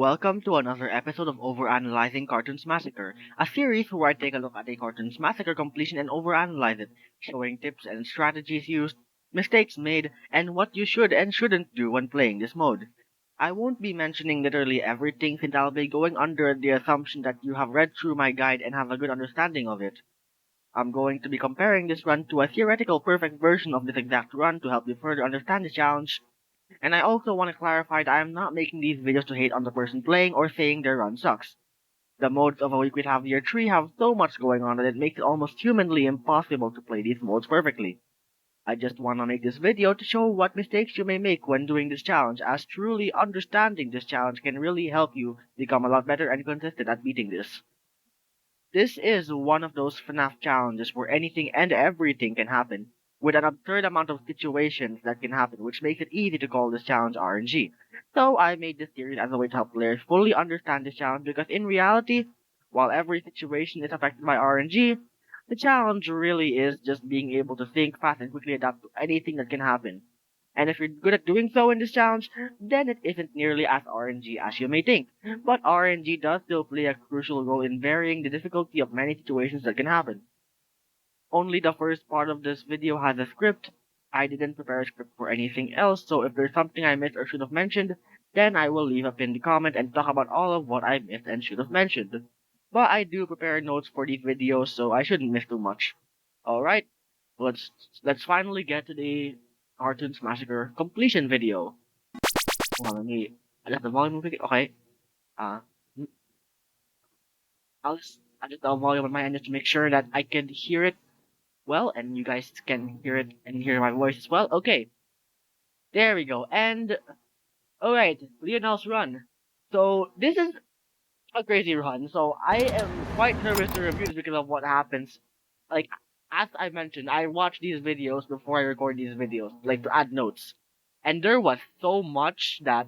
Welcome to another episode of Overanalyzing Cartoons Massacre, a series where I take a look at a Cartoons Massacre completion and overanalyze it, showing tips and strategies used, mistakes made, and what you should and shouldn't do when playing this mode. I won't be mentioning literally everything since I'll be going under the assumption that you have read through my guide and have a good understanding of it. I'm going to be comparing this run to a theoretical perfect version of this exact run to help you further understand the challenge, and I also want to clarify that I am not making these videos to hate on the person playing or saying their run sucks. The modes of A Week with Half Year 3 have so much going on that it makes it almost humanly impossible to play these modes perfectly. I just want to make this video to show what mistakes you may make when doing this challenge, as truly understanding this challenge can really help you become a lot better and consistent at beating this. This is one of those FNAF challenges where anything and everything can happen, with an absurd amount of situations that can happen, which makes it easy to call this challenge RNG. So I made this series as a way to help players fully understand this challenge because in reality, while every situation is affected by RNG, the challenge really is just being able to think fast and quickly adapt to anything that can happen. And if you're good at doing so in this challenge, then it isn't nearly as RNG as you may think. But RNG does still play a crucial role in varying the difficulty of many situations that can happen. Only the first part of this video has a script. I didn't prepare a script for anything else, so if there's something I missed or should have mentioned, then I will leave a pinned comment and talk about all of what I missed and should have mentioned. But I do prepare notes for these videos, so I shouldn't miss too much. Alright, let's let's finally get to the Cartoons Massacre completion video. Hold on, let me adjust the volume quick. Okay. Uh, I'll just adjust the volume on my end just to make sure that I can hear it well, and you guys can hear it and hear my voice as well. Okay, there we go. And alright, Leonel's run. So this is a crazy run. So I am quite nervous to review this because of what happens. Like as I mentioned, I watch these videos before I record these videos, like to add notes. And there was so much that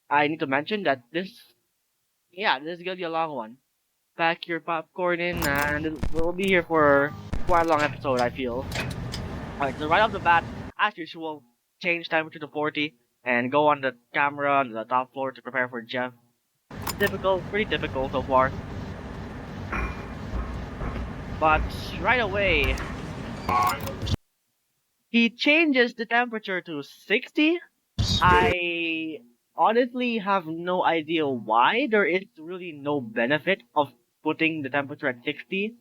I need to mention that this is gonna be a long one. Pack your popcorn in, and we'll be here for quite a long episode, I feel. Alright, so right off the bat, as usual, change temperature to 40, and go on the camera on the top floor to prepare for Jeff. Typical, pretty typical so far. But right away, he changes the temperature to 60. I honestly have no idea why. There is really no benefit of putting the temperature at 60,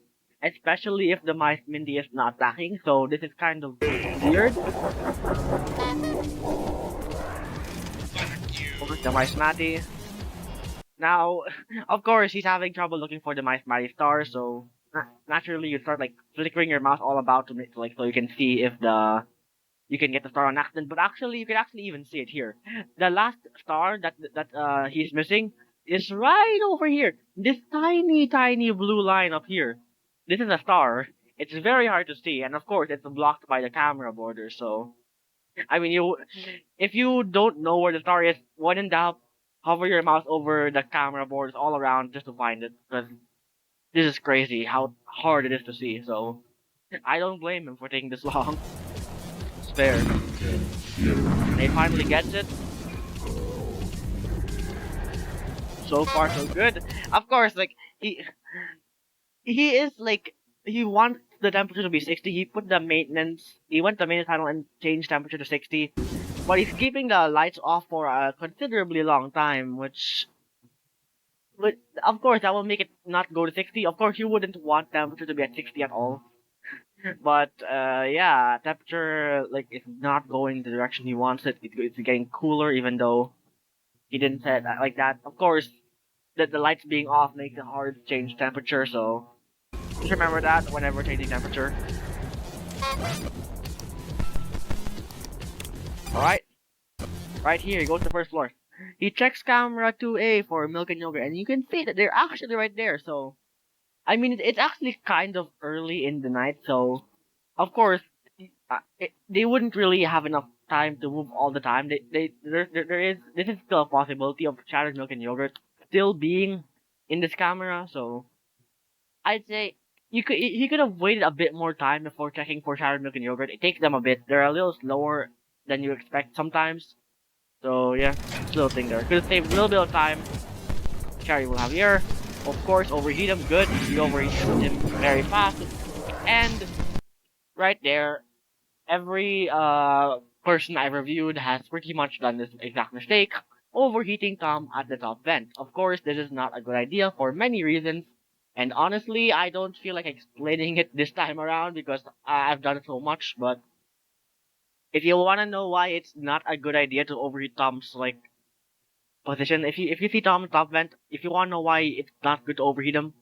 especially if the mice Mindy is not attacking, so this is kind of weird. Over the mice Matty. Now, of course, he's having trouble looking for the mice Matty star, so naturally you start like flickering your mouse all about to make like so you can see if you can get the star on accident, but actually you can actually even see it here. The last star that he's missing is right over here. This tiny blue line up here. This is a star. It's very hard to see, and of course it's blocked by the camera border. So I mean, if you don't know where the star is, when in doubt, hover your mouse over the camera borders all around just to find it, because this is crazy how hard it is to see. So I don't blame him for taking this long. It's fair. And he finally gets it. So far, so good. Of course, like he is like he wants the temperature to be 60. He put the maintenance. He went to the maintenance panel and changed temperature to 60. But he's keeping the lights off for a considerably long time, but of course that will make it not go to 60. Of course, you wouldn't want temperature to be at 60 at all. But yeah, temperature like it's not going the direction he wants it. It's getting cooler, even though he didn't say it like that. Of course, the lights being off makes it hard to change temperature, so just remember that whenever changing temperature. Alright, right here, he goes to the first floor. He checks camera 2A for milk and yogurt, and you can see that they're actually right there, so I mean, it's actually kind of early in the night, so of course, they wouldn't really have enough time to move all the time. This is still a possibility of shattered milk and yogurt still being in this camera, so I'd say he could have waited a bit more time before checking for shattered milk and yogurt. It takes them a bit. They're a little slower than you expect sometimes. So yeah, little thing there. Could save a little bit of time. Cherry will have here. Of course, overheat him. Good. You overheat him very fast. And right there, every person I reviewed has pretty much done this exact mistake, overheating Tom at the top vent. Of course, this is not a good idea for many reasons, and honestly, I don't feel like explaining it this time around because I've done it so much, but if you want to know why it's not a good idea to overheat Tom's like position, if you see Tom top vent, if you want to know why it's not good to overheat him,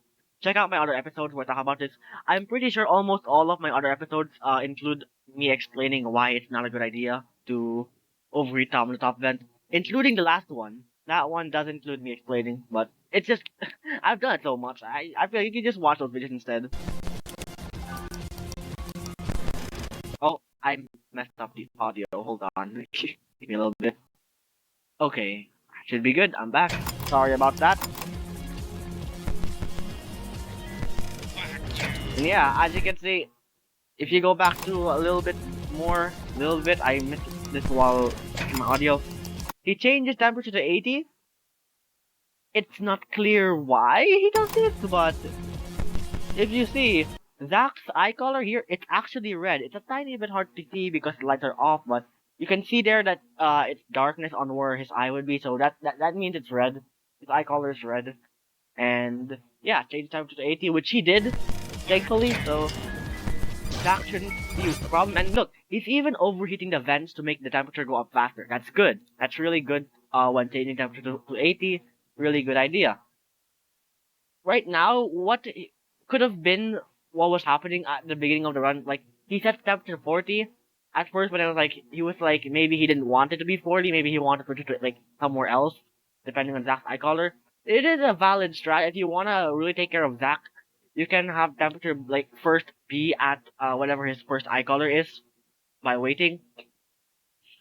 check out my other episodes where I talk about this. I'm pretty sure almost all of my other episodes include me explaining why it's not a good idea to overheat Tom in the top vent, including the last one. That one does include me explaining, but it's just I've done it so much. I feel you can just watch those videos instead. Oh, I messed up the audio. Hold on, give me a little bit. Okay, should be good. I'm back. Sorry about that. And yeah, as you can see, if you go back to a little bit, I missed this while in my audio. He changes temperature to 80. It's not clear why he does this, but if you see Zach's eye color here, it's actually red. It's a tiny bit hard to see because the lights are off, but you can see there that it's darkness on where his eye would be, so that means it's red. His eye color is red. And yeah, change temperature to 80, which he did, thankfully, so that shouldn't be a problem. And look, he's even overheating the vents to make the temperature go up faster. That's good. That's really good when changing temperature to 80. Really good idea. Right now, what could have been what was happening at the beginning of the run, like, he set temperature 40. At first, when I was like, he was like, maybe he didn't want it to be 40, maybe he wanted to put it like somewhere else, depending on Zach's eye color. It is a valid strat. If you want to really take care of Zach, you can have temperature like first be at whatever his first eye color is by waiting.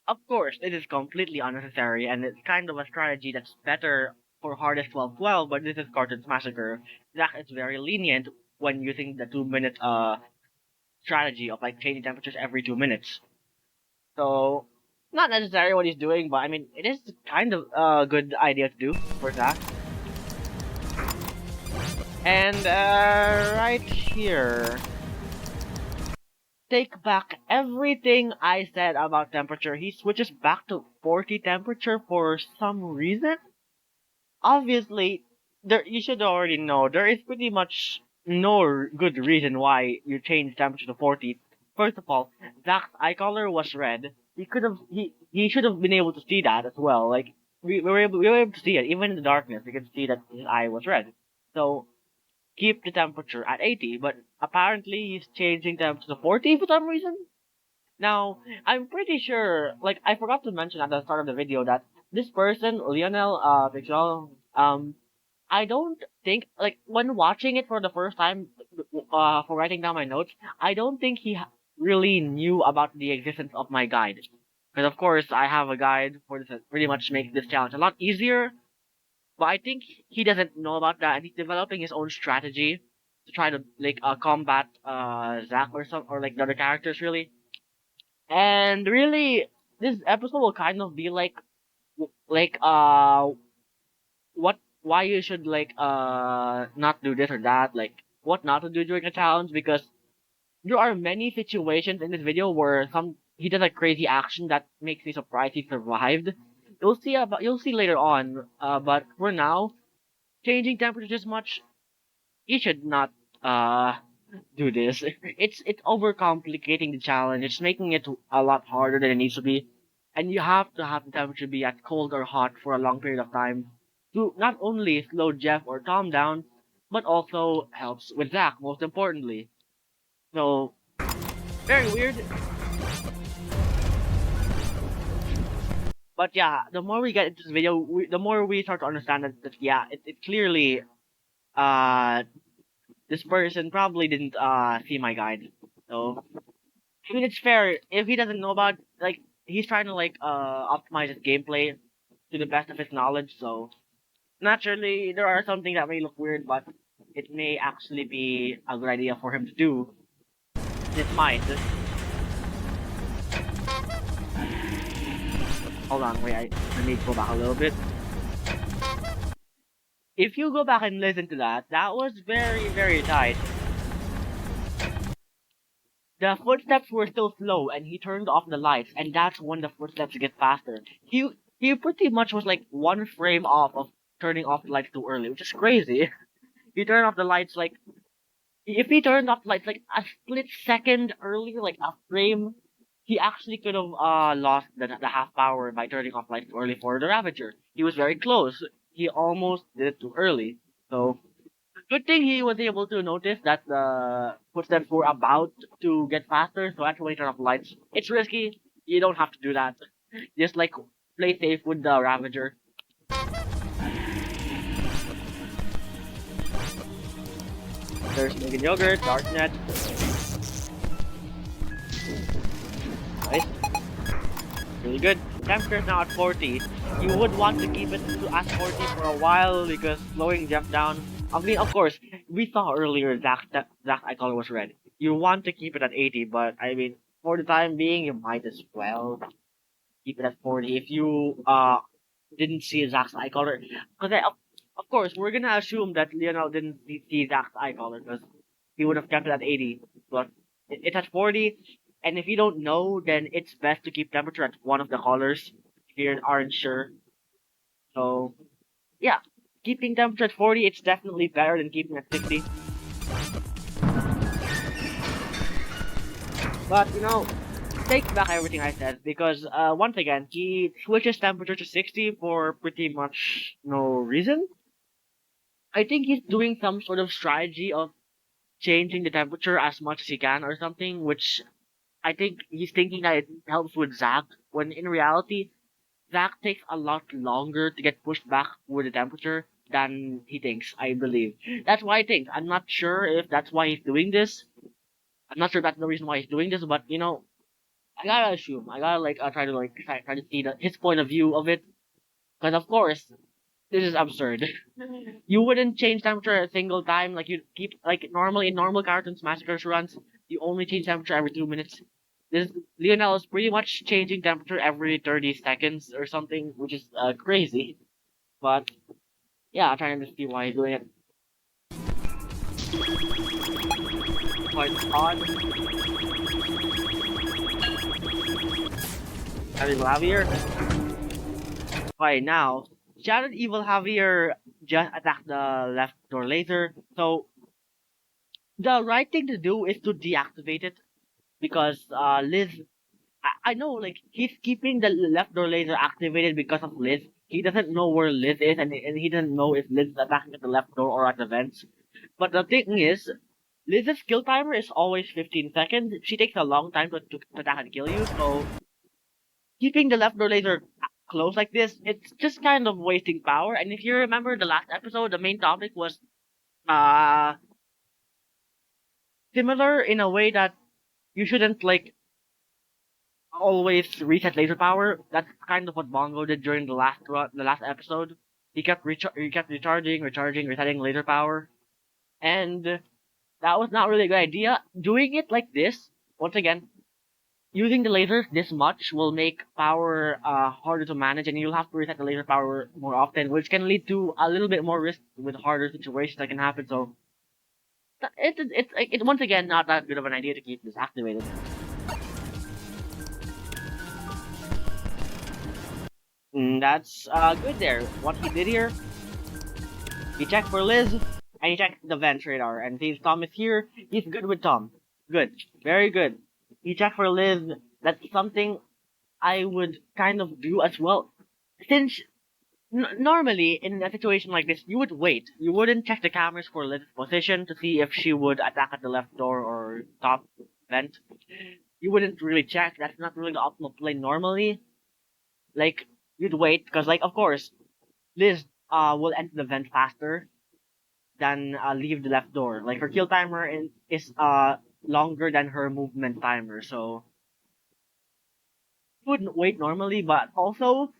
Of course, it is completely unnecessary and it's kind of a strategy that's better for hardest 12-12, but this is Cartoons Massacre. Zach is very lenient when using the 2 minute strategy of like changing temperatures every 2 minutes. So not necessary what he's doing, but I mean it is kind of a good idea to do for Zach. And right here, take back everything I said about temperature. He switches back to 40 temperature for some reason. Obviously, there you should already know there is pretty much no good reason why you change temperature to 40. First of all, Zach's eye color was red. He should have been able to see that as well. Like we were able to see it even in the darkness. We could see that his eye was red. So keep the temperature at 80, but apparently he's changing temperature to 40 for some reason. Now, I'm pretty sure, like, I forgot to mention at the start of the video that this person, Leonel, Pixel, I don't think, like, when watching it for the first time, for writing down my notes, I don't think he really knew about the existence of my guide. Because, of course, I have a guide for this that pretty much makes this challenge a lot easier, but I think he doesn't know about that, and he's developing his own strategy to try to like combat Zack or some or like the other characters really. And really, this episode will kind of be like what why you should like not do this or that, like what not to do during a challenge because there are many situations in this video where some he does a crazy action that makes me surprised he survived. You'll see later on. But for now, changing temperature this much, you should not uh do this. It's overcomplicating the challenge. It's making it a lot harder than it needs to be. And you have to have the temperature be at cold or hot for a long period of time to not only slow Jeff or Tom down, but also helps with Zach, most importantly. So, very weird. But yeah, the more we get into this video, the more we start to understand that yeah, it clearly, uh, this person probably didn't see my guide. So I mean it's fair if he doesn't know about like he's trying to like optimize his gameplay to the best of his knowledge. So naturally there are something that may look weird, but it may actually be a good idea for him to do. It might. Hold on, wait, let me go back a little bit. If you go back and listen to that, that was very, very tight. The footsteps were still slow, and he turned off the lights, and that's when the footsteps get faster. He pretty much was like one frame off of turning off the lights too early, which is crazy. He turned off the lights like if he turned off the lights like a split second earlier, like a frame, he actually could have lost the half power by turning off lights too early for the Ravager. He was very close. He almost did it too early. So good thing he was able to notice that the footsteps were about to get faster, so actually turn off lights. It's risky. You don't have to do that. Just like play safe with the Ravager. There's Megan Yogurt, Darknet. Nice. Really good. Temperature is now at 40. You would want to keep it to at 40 for a while because slowing Jeff down. I mean, of course, we saw earlier Zach's eye color was red. You want to keep it at 80, but I mean, for the time being, you might as well keep it at 40 if you didn't see Zach's eye color. Because of course, we're gonna assume that Leonel didn't see Zach's eye color because he would have kept it at 80. But it's at 40, and if you don't know, then it's best to keep temperature at one of the colors if you aren't sure. So, yeah, keeping temperature at 40, it's definitely better than keeping at 60. But, takes back everything I said because, once again, he switches temperature to 60 for pretty much no reason. I think he's doing some sort of strategy of changing the temperature as much as he can or something, which I think he's thinking that it helps with Zach, when in reality, Zach takes a lot longer to get pushed back with the temperature than he thinks, I believe. That's why I think. I'm not sure if that's why he's doing this. I'm not sure if that's the reason why he's doing this, but I gotta assume. I gotta try to try to see his point of view of it. Because of course, this is absurd. You wouldn't change temperature a single time. Like you keep like normally in normal Cartoons Massacre runs, you only change temperature every 2 minutes. This Leonel is pretty much changing temperature every 30 seconds or something, which is crazy. But yeah, I'm trying to see why he's doing it. Quite odd. Having Javier. Right now, Shattered Evil Javier just attacked the left door laser. So the right thing to do is to deactivate it because Liz. I know like he's keeping the left door laser activated because of Liz. He doesn't know where Liz is, and he doesn't know if Liz is attacking at the left door or at the vents. But the thing is, Liz's kill timer is always 15 seconds. She takes a long time to attack and kill you, so keeping the left door laser close like this, it's just kind of wasting power. And if you remember the last episode, the main topic was uh similar in a way that you shouldn't like always reset laser power. That's kind of what Bongo did during the last episode. He kept recharging, resetting laser power, and that was not really a good idea. Doing it like this, once again, using the lasers this much will make power harder to manage, and you'll have to reset the laser power more often, which can lead to a little bit more risk with harder situations that can happen. So it's once again not that good of an idea to keep this activated. That's good there. What he did here, he checked for Liz, and he checked the vent radar, and since Tom is here, he's good with Tom. Good, very good. He checked for Liz. That's something I would kind of do as well. Since normally in a situation like this, you would wait. You wouldn't check the cameras for Liz's position to see if she would attack at the left door or top vent. You wouldn't really check. That's not really the optimal play normally. Like you'd wait because, like, of course, Liz will enter the vent faster than leave the left door. Like her kill timer is longer than her movement timer, so you wouldn't wait normally. But also,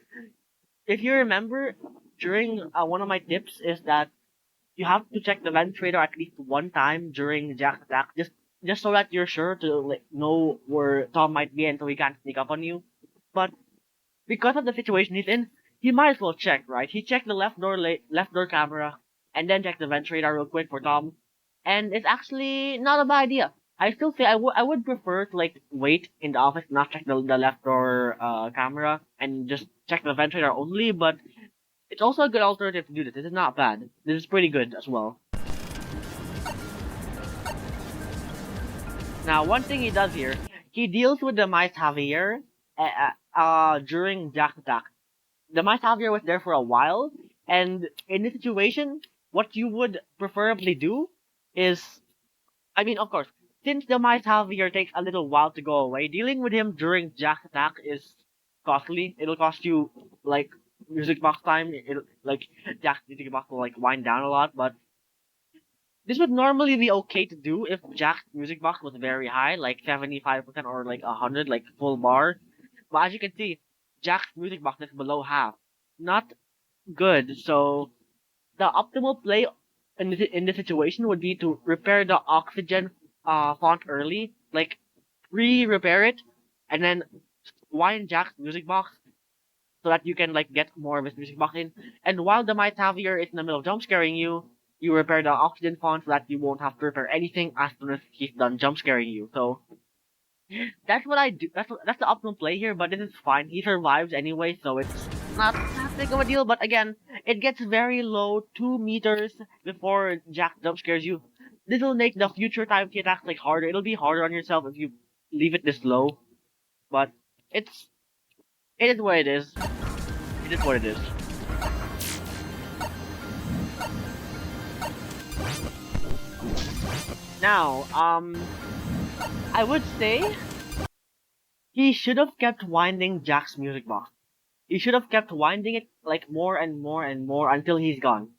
if you remember, during one of my tips is that you have to check the vent radar at least one time during Jack's attack, just so that you're sure to like know where Tom might be and so he can't sneak up on you. But because of the situation he's in, he might as well check, right? He checked the left door camera, and then checked the vent radar real quick for Tom, and it's actually not a bad idea. I still say I would prefer to like wait in the office, not check the left door camera, and just check the vent radar only. But it's also a good alternative to do this. This is not bad. This is pretty good as well. Now, one thing he does here, he deals with the Mice Javier during Jack's attack. The Mice Javier was there for a while, and in this situation, what you would preferably do is, I mean, of course, since the Mice Javier takes a little while to go away, dealing with him during Jack's attack is costly. It'll cost you, like, music box time. Jack's music box will, like, wind down a lot, but this would normally be okay to do if Jack's music box was very high, like 75% or like 100, like full bar. But as you can see, Jack's music box is below half. Not good. So the optimal play in this situation would be to repair the oxygen font early, like repair it, and then wind Jack's music box so that you can like get more of his music box in. And while the Might Tavier is in the middle of jump scaring you, you repair the oxygen font so that you won't have to repair anything as soon as he's done jump scaring you. So that's what I do. That's the optimal play here, but this is fine. He survives anyway, so it's not that big of a deal. But again, it gets very low, 2 meters before Jack jump scares you. This will make the future time he attacks like harder. It'll be harder on yourself if you leave it this low. But it's it is what it is. It is what it is. Now, I would say he should have kept winding Jack's music box. He should have kept winding it like more and more and more until he's gone.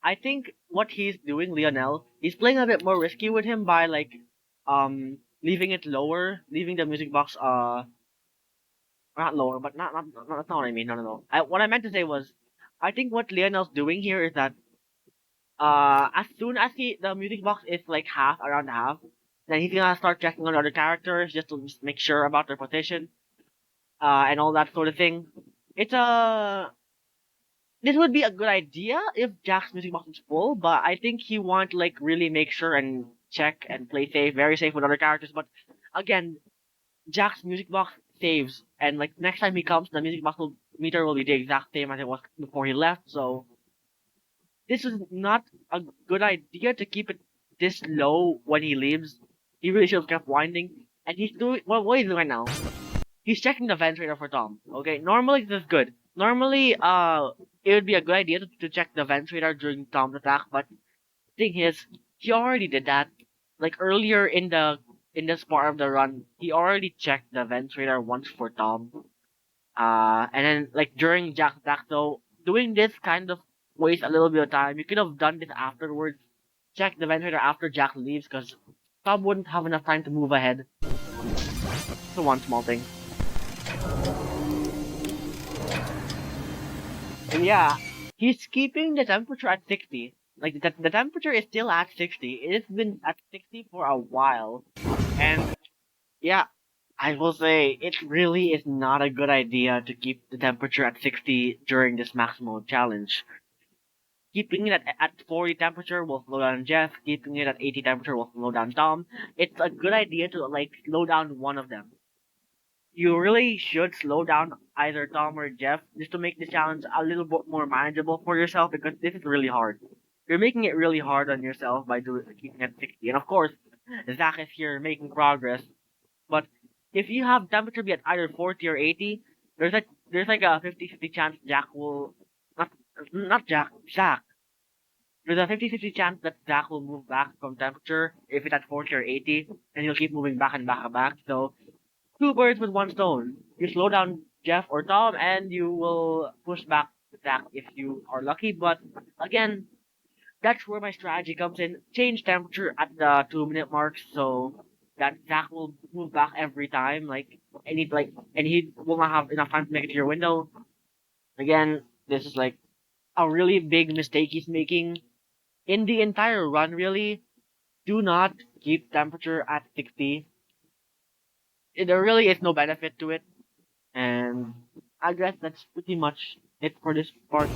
I think what he's doing, Leonel, he's playing a bit more risky with him by like leaving it lower, leaving the music box not lower, but that's not what I mean. No. What I meant to say was, I think what Leonel's doing here is that as soon as the music box is like half around half, then he's gonna start checking on other characters just make sure about their position, and all that sort of thing. It's a This would be a good idea if Jack's music box is full, but I think he want to like really make sure and check and play safe, very safe with other characters. But again, Jack's music box saves, and like next time he comes, the meter will be the exact same as it was before he left. So this is not a good idea to keep it this low when he leaves. He really should have kept winding. And he's doing what he's doing right now. He's checking the ventilator for Tom. Okay, normally this is good. Normally, it would be a good idea to check the ventilator during Tom's attack, but thing is, he already did that. Like earlier in this part of the run, he already checked the ventilator once for Tom. And then like during Jack's attack, though, doing this kind of wastes a little bit of time. You could have done this afterwards. Check the ventilator after Jack leaves, because Tom wouldn't have enough time to move ahead. So one small thing. And yeah, he's keeping the temperature at 60. Like, the temperature is still at 60. It's been at 60 for a while. And, yeah, I will say, it really is not a good idea to keep the temperature at 60 during this maximal challenge. Keeping it at 40 temperature will slow down Jeff. Keeping it at 80 temperature will slow down Tom. It's a good idea to, like, slow down one of them. You really should slow down either Tom or Jeff just to make the challenge a little bit more manageable for yourself, because this is really hard. You're making it really hard on yourself by keeping it 60. And of course, Zach is here making progress. But if you have temperature be at either 40 or 80, there's like a 50-50 chance Jack will not Jack, Zach. There's a 50-50 chance that Zach will move back from temperature if it's at 40 or 80, and he'll keep moving back and back and back. So two birds with one stone. You slow down Jeff or Tom, and you will push back Zach if you are lucky. But again, that's where my strategy comes in. Change temperature at the 2 minute mark so that Zach will move back every time. And he will not have enough time to make it to your window. Again, this is like a really big mistake he's making in the entire run. Really, do not keep temperature at 60. There really is no benefit to it. And I guess that's pretty much it for this part.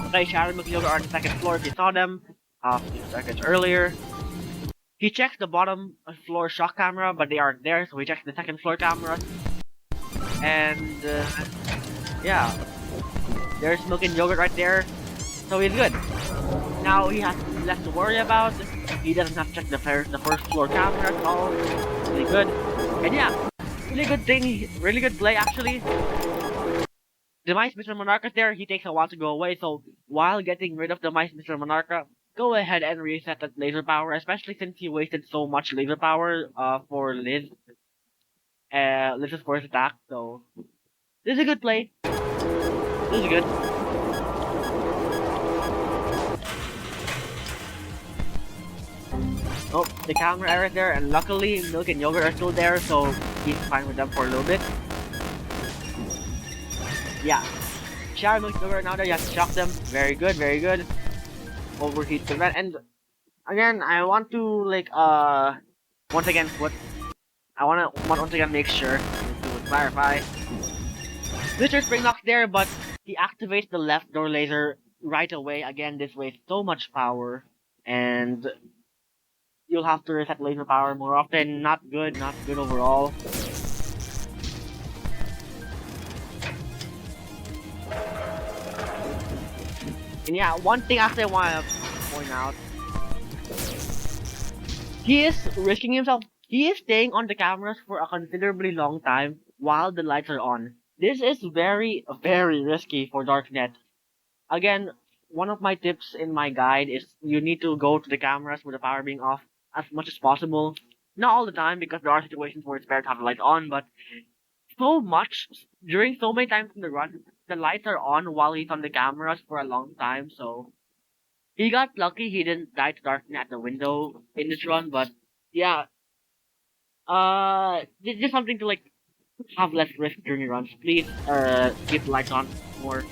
Okay, Sharon McLeod are on the second floor if you saw them a few seconds earlier. He checks the bottom floor shock camera, but they aren't there, so he checks the second floor camera. And yeah, there's milk and yogurt right there, so he's good. Now he has less to worry about. He doesn't have to check the first floor camera at all. Really good. And yeah, really good thing, really good play actually. The mice Mr. Monarca's there, he takes a while to go away, so while getting rid of the mice Mr. Monarca, go ahead and reset that laser power, especially since he wasted so much laser power for Liz's first attack, so this is a good play. This is good. Oh, the camera error there, and luckily Milk and Yogurt are still there, so he's fine with them for a little bit. Yeah. Sharon Milk and Yogurt now there, you have to shock them. Very good, very good. Overheat prevent, and again, I want to once again once again make sure to clarify. Mr. Springlock's there, but he activates the left door laser right away. Again, this wastes so much power, and you'll have to reset laser power more often. Not good overall. And yeah, one thing actually I want to point out. He is risking himself. He is staying on the cameras for a considerably long time while the lights are on. This is very, very risky for Darknet. Again, one of my tips in my guide is you need to go to the cameras with the power being off as much as possible. Not all the time, because there are situations where it's better to have the lights on, but during so many times in the run, the lights are on while he's on the cameras for a long time, so he got lucky he didn't die to Darknet at the window in this run, but yeah, just something to have less risk during your runs. Please, keep the lights on more.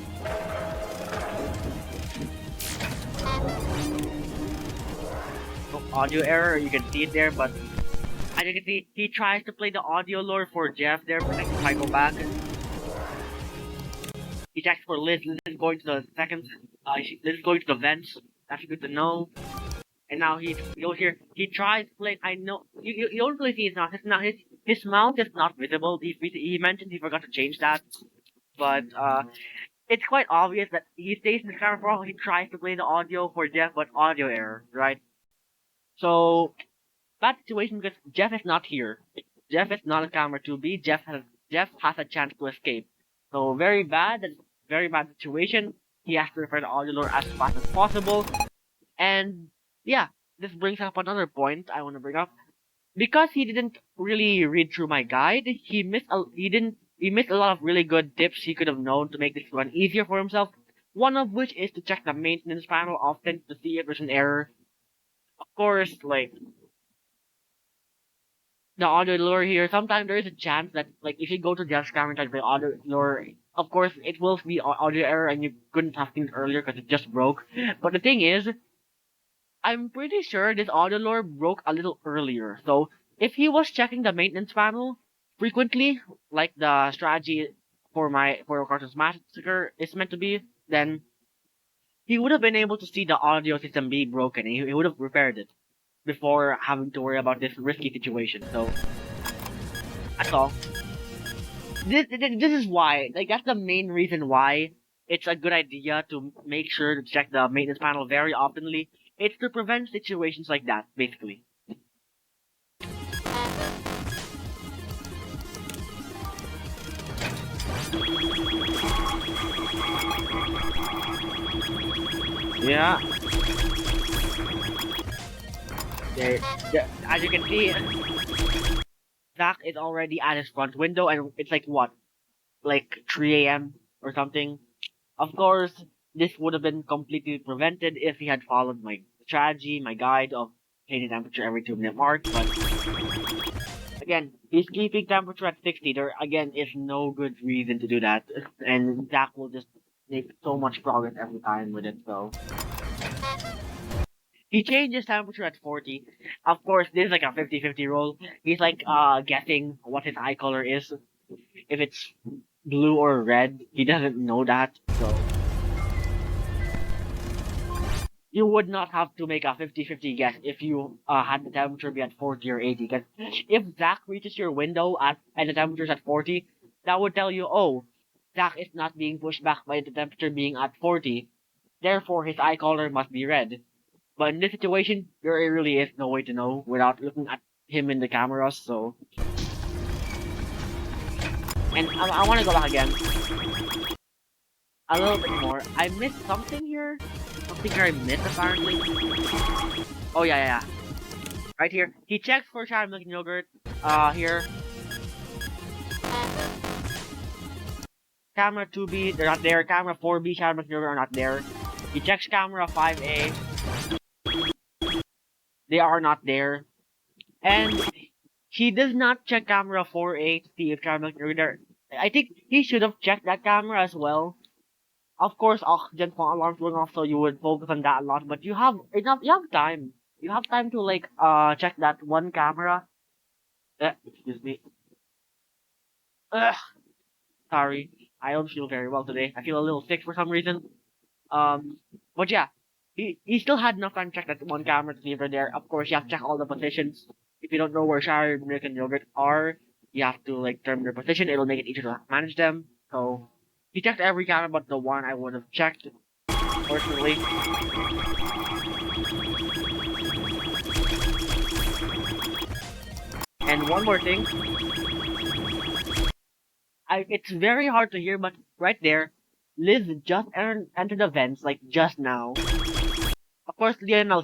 Audio error, you can see it there, but I think he tries to play the audio lore for Jeff there for next time I go back. He checks for Liz. Liz is going to the second. Liz is going to the vents. That's good to know. And now you'll hear he tries playing. I know you don't really see his mouth is not visible. He mentioned he forgot to change that, but it's quite obvious that he stays in the camera for a while. He tries to play the audio for Jeff, but audio error, right? So bad situation because Jeff is not here. Jeff is not a camera 2B. Jeff has a chance to escape. So very bad situation. He has to repair the audio lore as fast as possible. And yeah, this brings up another point I want to bring up. Because he didn't really read through my guide, he missed a lot of really good tips he could have known to make this run easier for himself. One of which is to check the maintenance panel often to see if there's an error. Of course, the audio lure here, sometimes there is a chance that if you go to Jeff's camera and type the audio lure, of course it will be audio error and you couldn't have seen it earlier because it just broke. But the thing is, I'm pretty sure this audio lure broke a little earlier. So if he was checking the maintenance panel frequently, like the strategy for Cartoons Massacre is meant to be, then he would have been able to see the audio system be broken and he would have repaired it before having to worry about this risky situation. So that's all. This is why, that's the main reason why it's a good idea to make sure to check the maintenance panel very oftenly. It's to prevent situations like that, basically. Yeah. There, as you can see, Zach is already at his front window, and it's what, 3 a.m. or something. Of course, this would have been completely prevented if he had followed my strategy, my guide of changing temperature every 2-minute mark, but again, he's keeping temperature at 60. There, again, is no good reason to do that, and Zach will just make so much progress every time with it, so He changes temperature at 40. Of course, this is like a 50-50 roll. He's like guessing what his eye color is. If it's blue or red, he doesn't know that. So you would not have to make a 50-50 guess if you had the temperature be at 40 or 80. Because if Zach reaches your window at and the temperature's at 40, that would tell you, oh, Zach is not being pushed back by the temperature being at 40. Therefore, his eye color must be red. But in this situation, there really is no way to know without looking at him in the cameras. So, and I want to go back again a little bit more. I missed something here. Something here I missed apparently. Oh yeah. Right here. He checks for sour milk and yogurt. Here. Camera 2B, they're not there. Camera 4B, sour milk and yogurt are not there. He checks camera 5A. They are not there. And he does not check camera 4A to see if sour milk and yogurt are. I think he should have checked that camera as well. Of course, oxygen phone alarms going off, so you would focus on that a lot. But you have enough. You have time. You have time to like check that one camera. Excuse me. Ugh. Sorry, I don't feel very well today. I feel a little sick for some reason. But yeah, he still had enough time to check that one camera to see if they're there. Of course, you have to check all the positions. If you don't know where sour milk and yogurt are, you have to like determine their position. It'll make it easier to manage them. So he checked every camera but the one I would have checked. Fortunately. And one more thing. It's very hard to hear, but right there, Liz just entered the vents, like just now. Of course, Leonel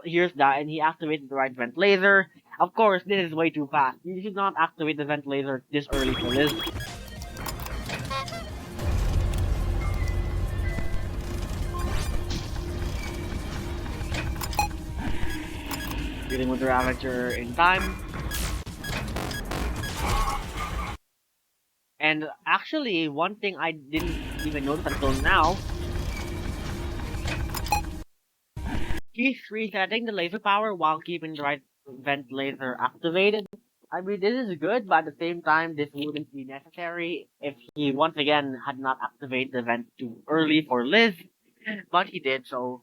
hears that and he activated the right vent laser. Of course, this is way too fast. You should not activate the vent laser this early for Liz. Dealing with the Ravager in time. And actually, one thing I didn't even notice until now, he's resetting the laser power while keeping the right vent laser activated. I mean, this is good, but at the same time, this wouldn't be necessary if he once again had not activated the vent too early for Liz. But he did, so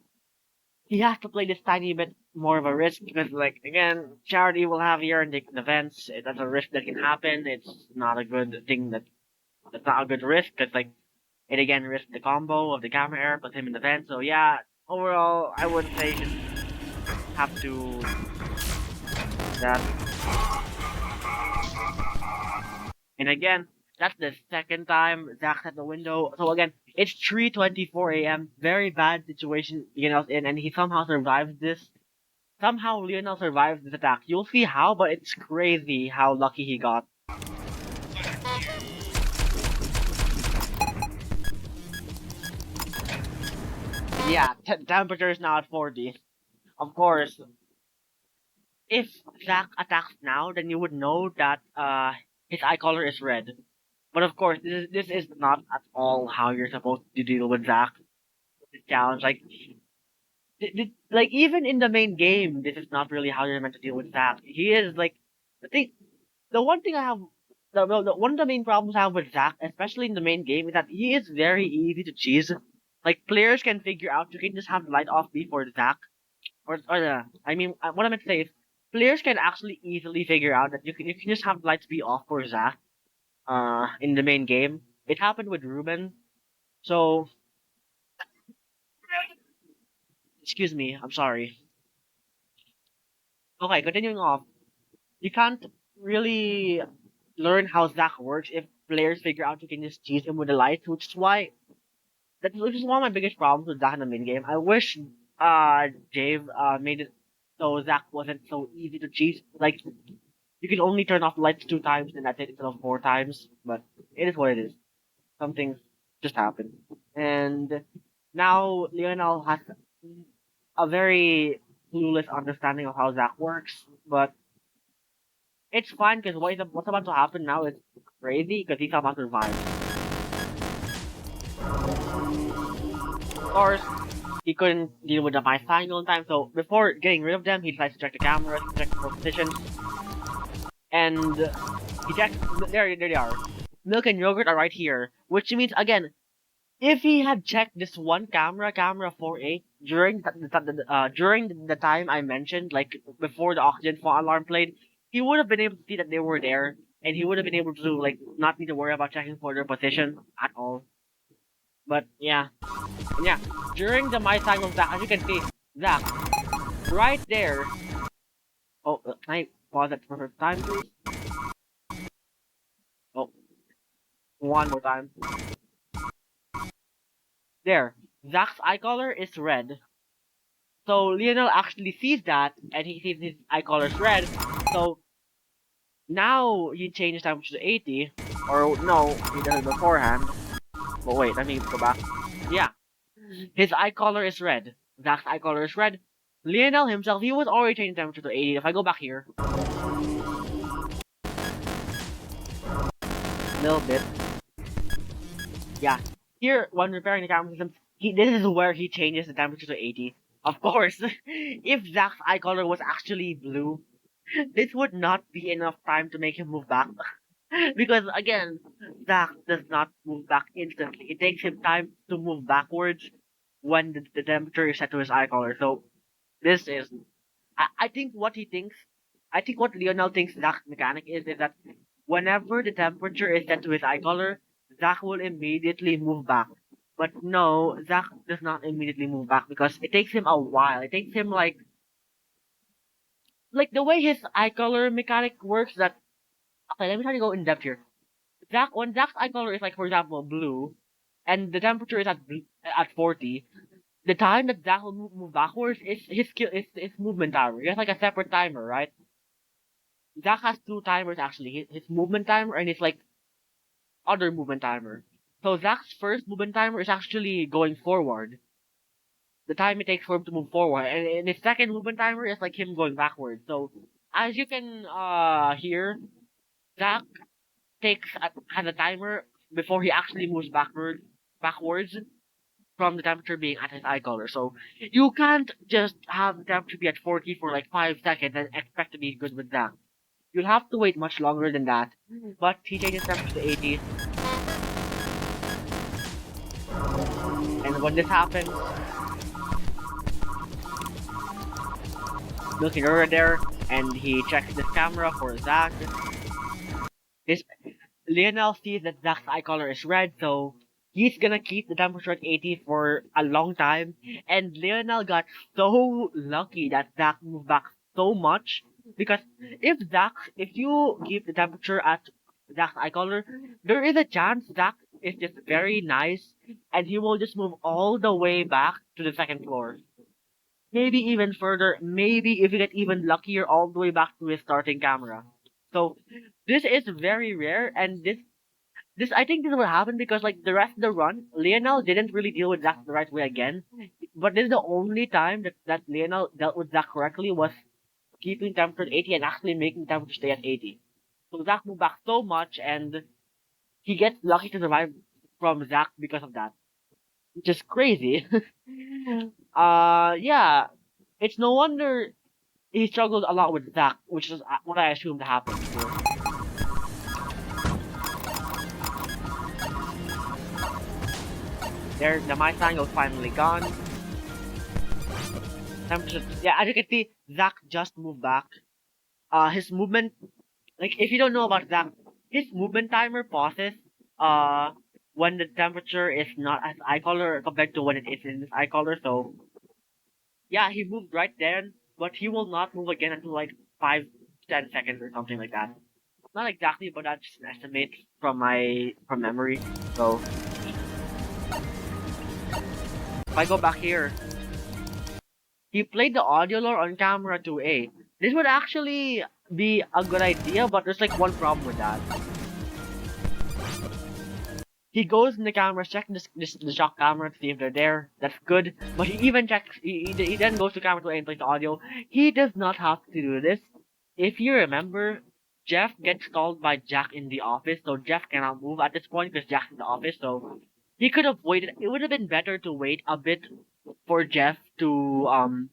he has to play this tiny bit more of a risk because, like, again, Charity will have here and take the vents. That's a risk that can happen. It's not a good thing that's not a good risk because, like, it again risks the combo of the camera error plus him in the vent. So yeah, overall, I would say you should have to that. And again, that's the second time Zach's at the window. So again, it's 3:24 a.m. Very bad situation Leonel's in, and he somehow survives this. Somehow Leonel survives this attack. You'll see how, but it's crazy how lucky he got. Yeah, temperature is now at 40. Of course, if Zach attacks now, then you would know that his eye color is red. But of course, this is not at all how you're supposed to deal with Zach. This challenge, like even in the main game, this is not really how you're meant to deal with Zach. He is like the thing. The one thing I have, one of the main problems I have with Zach, especially in the main game, is that he is very easy to cheese. Like players can figure out you can just have the light off before Zach, I mean, what I meant to say is players can actually easily figure out that you can just have the lights be off for Zach. In the main game, it happened with Ruben. So, excuse me, I'm sorry. Okay, continuing off. You can't really learn how Zach works if players figure out you can just cheese him with the lights, which is one of my biggest problems with Zach in the main game. I wish Jave made it so Zach wasn't so easy to cheat. Like you can only turn off the lights 2 times and that's it instead of 4 times. But it is what it is. Some things just happen. And now Leonel has a very clueless understanding of how Zach works, but it's fine because what's about to happen now is crazy because he's about to survive. Of course, He couldn't deal with the mice signal in time, so before getting rid of them, he decides to check the cameras, check for positions, and he checks. There they are. Milk and yogurt are right here, which means again, if he had checked this one camera, camera 4A, during the time I mentioned, like before the oxygen fall alarm played, he would have been able to see that they were there, and he would have been able to like not need to worry about checking for their position at all. But yeah, and yeah, during the my time of Zach, as you can see, Zach right there. Oh, can I pause it for a time, please? Oh, one more time. There, Zach's eye color is red. So Leonel actually sees that, and he sees his eye color is red. So now he changes temperature to 80, or no, he does it beforehand. But wait, let me go back. Yeah, his eye color is red. Zach's eye color is red. Leonel himself, he was already changing temperature to 80. If I go back here, a little bit, yeah. Here, when repairing the camera system, this is where he changes the temperature to 80. Of course, if Zach's eye color was actually blue, this would not be enough time to make him move back. Because again, Zach does not move back instantly. It takes him time to move backwards when the temperature is set to his eye color. So this is, I think what he thinks, I think what Leonel thinks Zach's mechanic is that whenever the temperature is set to his eye color, Zach will immediately move back. But no, Zach does not immediately move back because it takes him a while. It takes him like the way his eye color mechanic works. That okay, let me try to go in depth here. When Zach's eye color is like, for example, blue, and the temperature is at 40, the time that Zach will move backwards is his skill is movement timer. He has like a separate timer, right? Zach has two timers actually. His movement timer and his like other movement timer. So Zach's first movement timer is actually going forward. The time it takes for him to move forward, and his second movement timer is like him going backwards. So as you can hear, Zach has a timer before he actually moves backwards from the temperature being at his eye color. So you can't just have the temperature be at 40 for like 5 seconds and expect to be good with that. You'll have to wait much longer than that. But he changes temperature to 80, and when this happens, looking over there, and he checks this camera for Zach. His Leonel sees that Zach's eye color is red, so he's gonna keep the temperature at 80 for a long time. And Leonel got so lucky that Zach moved back so much because if you keep the temperature at Zach's eye color, there is a chance Zach is just very nice and he will just move all the way back to the second floor. Maybe even further, maybe if you get even luckier, all the way back to his starting camera. So this is very rare, and this I think this will happen because like the rest of the run, Leonel didn't really deal with Zack the right way again. But this is the only time that Leonel dealt with Zack correctly was keeping temperature at 80 and actually making temperature stay at 80. So Zack moved back so much, and he gets lucky to survive from Zack because of that, which is crazy. Yeah, it's no wonder he struggled a lot with Zack, which is what I assumed happened here. There, the my triangle is finally gone. Temperature, yeah, as you can see, Zack just moved back. His movement, like, if you don't know about Zack, his movement timer pauses, uh, when the temperature is not as eye color compared to when it is in his eye color, so, yeah, he moved right then, but he will not move again until like 5-10 seconds or something like that. Not exactly, but that's just an estimate from memory. So if I go back here, he played the audio lore on camera 2A. This would actually be a good idea, but there's like one problem with that. He goes in the camera, checks the shock camera to see if they're there. That's good. But he even checks. He then goes to camera 2A and plays the audio. He does not have to do this. If you remember, Jeff gets called by Jack in the office, so Jeff cannot move at this point because Jack's in the office. So he could have waited. It would have been better to wait a bit for Jeff to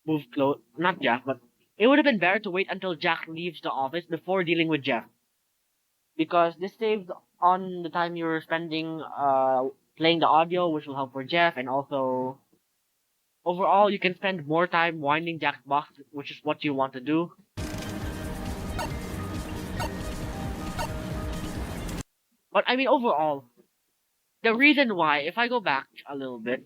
move close. Not Jeff, but it would have been better to wait until Jack leaves the office before dealing with Jeff, because this saves on the time you're spending playing the audio, which will help for Jeff, and also overall you can spend more time winding Jack's box, which is what you want to do. But I mean, overall, the reason why, if I go back a little bit,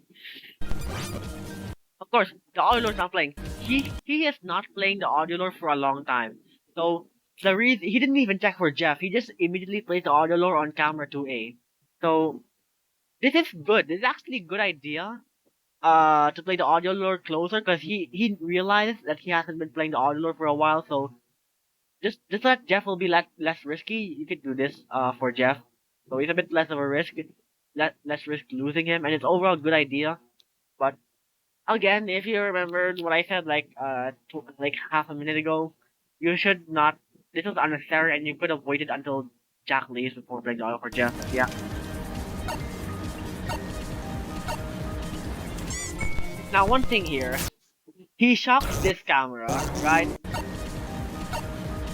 of course, the audio lord's not playing. He is not playing the audio lord for a long time. So the reason he didn't even check for Jeff, he just immediately plays the audio lord on camera 2A. So this is good. This is actually a good idea. To play the audio lord closer, because he realized that he hasn't been playing the audio lord for a while. So just that Jeff will be less risky. You could do this for Jeff. So he's a bit less of a risk. Less risk losing him, and it's overall a good idea. But again, if you remembered what I said like half a minute ago, you should not. This was unnecessary, and you could have waited until Jack leaves before playing the audio for Jeff. Yeah. Now, one thing here, he shocks this camera, right?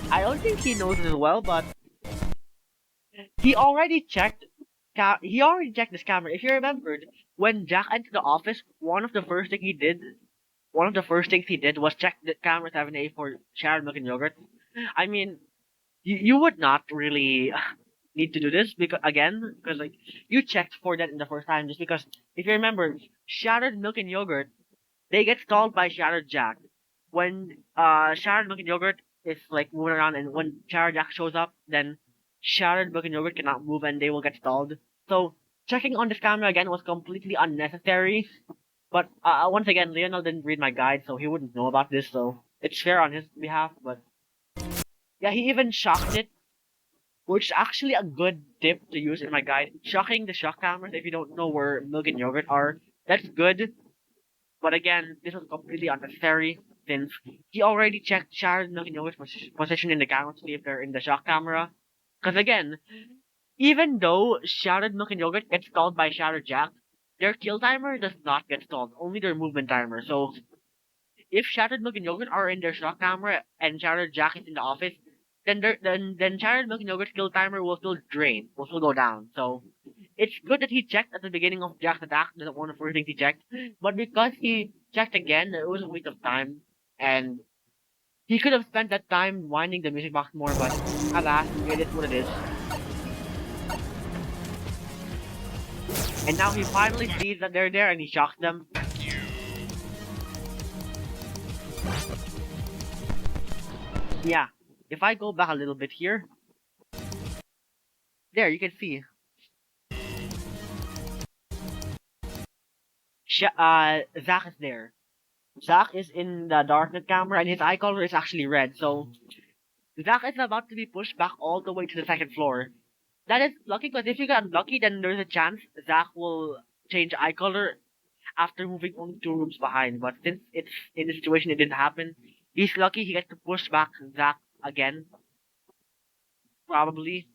I don't think he knows it well, but he already checked. He already checked this camera. If you remembered, when Jack entered the office, one of the first things he did was check the camera 7A for shared milk and yogurt. I mean, you would not really need to do this because like you checked for that in the first time, just because if you remember, shattered milk and yogurt, they get stalled by shattered Jack. When shattered milk and yogurt is like moving around, and when shattered Jack shows up, then shattered milk and yogurt cannot move and they will get stalled. So checking on this camera again was completely unnecessary. But once again, Leonel didn't read my guide, so he wouldn't know about this. So it's fair on his behalf. But yeah, he even shocked it, which is actually a good tip to use in my guide. Shocking the shock cameras if you don't know where milk and yogurt are. That's good. But again, this was completely unnecessary since he already checked Sharon milk and yogurt's position in the camera to see if they're in the shock camera. Because again, even though Shattered Milk and Yogurt gets stalled by Shattered Jack, their kill timer does not get stalled, only their movement timer. So if Shattered Milk and Yogurt are in their shock camera and Shattered Jack is in the office, then Shattered Milk and Yogurt's kill timer will still drain, will still go down. So it's good that he checked at the beginning of Jack's attack, that's one of the first things he checked. But because he checked again, it was a waste of time, and he could have spent that time winding the music box more, but alas, it is what it is. And now he finally sees that they're there and he shocks them. Yeah, if I go back a little bit here, there you can see. Zach is there. Zach is in the darknet camera and his eye color is actually red, so Zach is about to be pushed back all the way to the second floor. That is lucky, because if you get unlucky, then there's a chance Zach will change eye color after moving only 2 rooms behind. But since it's in the situation it didn't happen, he's lucky he gets to push back Zach again. Probably.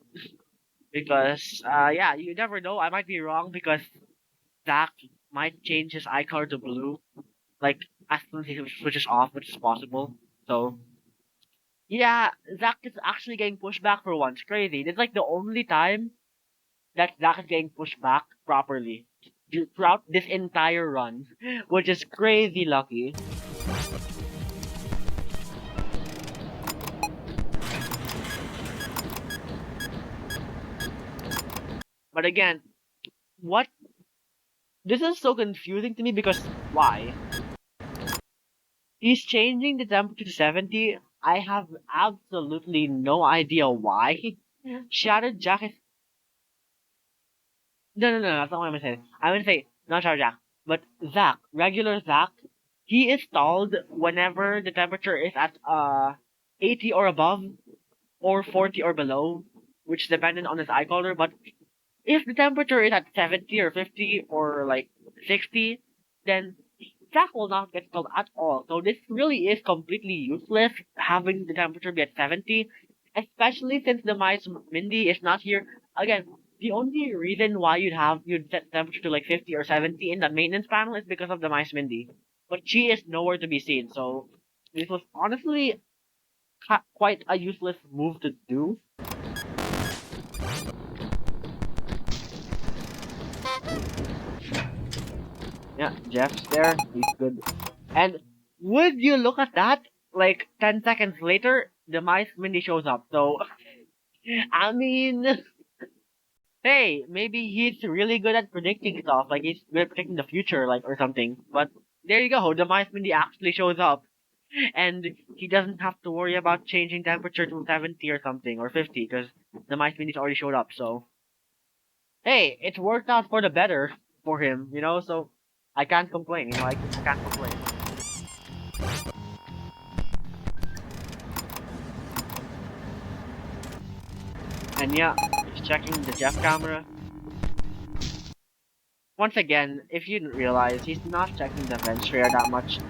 Because, yeah, you never know. I might be wrong because Zach might change his eye color to blue. Like, as soon as he switches off, which is possible. So, yeah, Zach is actually getting pushed back for once. Crazy. It's like the only time that Zach is getting pushed back properly throughout this entire run, which is crazy lucky. But again, what? This is so confusing to me because why? He's changing the temperature to 70. I have absolutely no idea why. Shattered Jack is. No, that's not what I'm gonna say. I'm gonna say, not Shattered Jack, but Zach, regular Zach. He is stalled whenever the temperature is at 80 or above, or 40 or below, which is dependent on his eye color. But if the temperature is at 70 or 50 or like 60, then Jack will not get stalled at all. So this really is completely useless having the temperature be at 70, especially since the mice Mindy is not here. Again, the only reason why you'd set temperature to like 50 or 70 in the maintenance panel is because of the Mice Mindy. But she is nowhere to be seen, so this was honestly quite a useless move to do. Yeah, Jeff's there. He's good. And would you look at that? Like 10 seconds later, the Mice Mindy shows up. So, I mean, hey, maybe he's really good at predicting stuff. Like he's good at predicting the future, like or something. But there you go. The Mice Mindy actually shows up, and he doesn't have to worry about changing temperature to 70 or something or 50 because the Mice Mindy's already showed up. So, hey, it's worked out for the better for him, you know. So I can't complain. You know, I can't complain. And yeah, he's checking the Jeff camera. Once again, if you didn't realize, he's not checking the vent radar that much.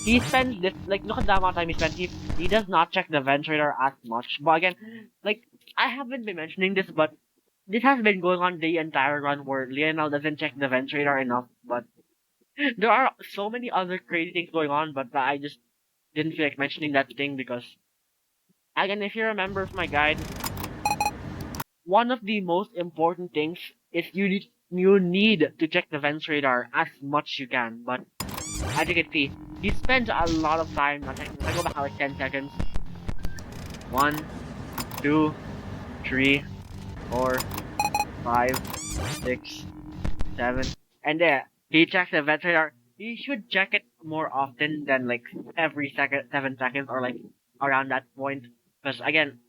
He spends this, like, look at the amount of time he spent. He does not check the vent radar as much. But again, like, I haven't been mentioning this, but this has been going on the entire run where Leonel doesn't check the vent radar enough. But there are so many other crazy things going on, but I just didn't feel like mentioning that thing because, again, if you remember from my guide, one of the most important things is you need to check the vents radar as much you can. But as you can see, he spends a lot of time not checking. If I go back like 10 seconds, 1, 2, 3, 4, 5, 6, 7, and there he checks the vents radar. He should check it more often than like every 7 seconds or like around that point. Because again,